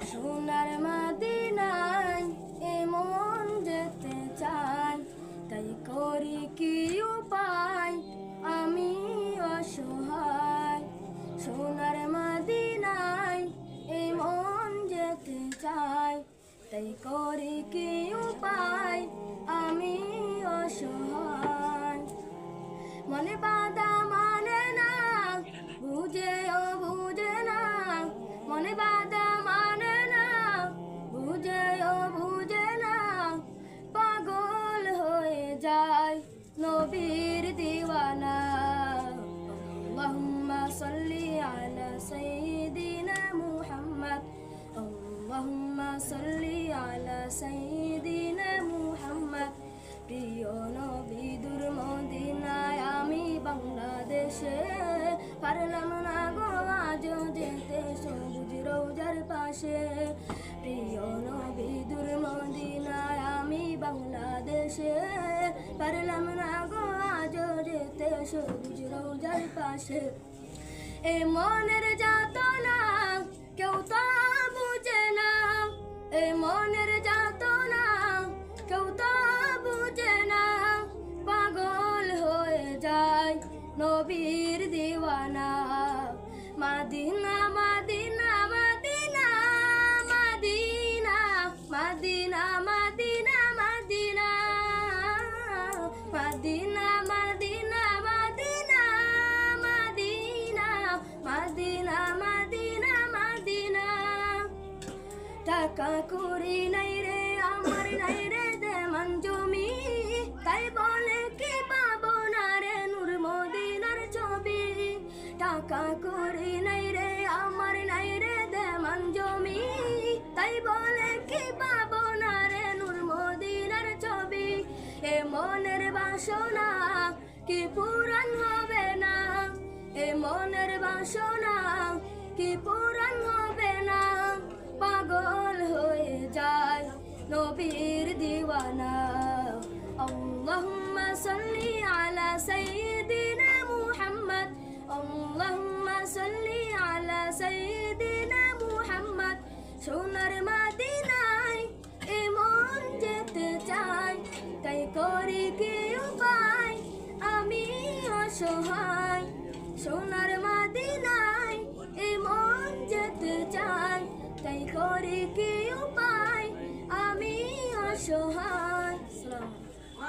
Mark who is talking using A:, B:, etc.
A: সোনার মদিনায় এমন যেতে চাই, তাই করি কি উপায় আমি অসহায়। সোনার মদিনায় এমন যেতে চাই, তাই করি কি উপায় আমি অসহায়। মনে বাধা মানে না, বুঝেও বুঝে না, মনে বাধা মানে না, বুঝেও বুঝে না, পাগল হয়ে যায় নবীর দিওয়ানা। আল্লাহুম্মা সাল্লি আলা সাইয়্যিদিনা মুহাম্মদ, আল্লাহুম্মা সাল্লি আলা সাইয়্যিদিনা মুহাম্মদ। প্রিয় নবী দূর মদিনায় আমি বাংলাদেশে, পারলাম না গো আজ যেতে সবুজ রওজার পাশে। প্রিয় নবী দূর মদিনায় আমি বাংলাদেশে, পারলাম না গো আজ যেতে সবুজ রওজার পাশে। এ মনের যাতনা কেউ তা বুঝে না, এ মনের যাতনা কেউ তা বুঝে না, পাগল হয়ে যায় নবীর দিওয়ানা। মদিনা মদিনা মদিনা মদিনা মদিনা মদিনা মদিনা মদিনা মদিনা মদিনা মদিনা মদিনা মদিনা মদিনা। টাকা করি নাই রে আমার, নাই রে দেমান জমি, তাই বলে কি পাবো না রে নূর মদিনার ছবি। টাকা করি নাই রে আমার, নাই রে দেমান জমি, তাই বলে কি পাবো না রে নূর মদিনার ছবি। এ মনের বাসনা কি পূরণ হবে না, এ মনের বাসনা কি পূরণ হবে না, পাগল হয়ে যায় নবীর দিওয়ানা। আল্লাহুম্মা সাল্লি আলা সাইয়্যিদিনা মুহাম্মদ, আল্লাহুম্মা সাল্লি আলা সাইয়্যিদিনা মুহাম্মদ। সোনার মদিনায় এমন যেতে চাই, তাই করি কি উপায় আমি অসহায়। সোনার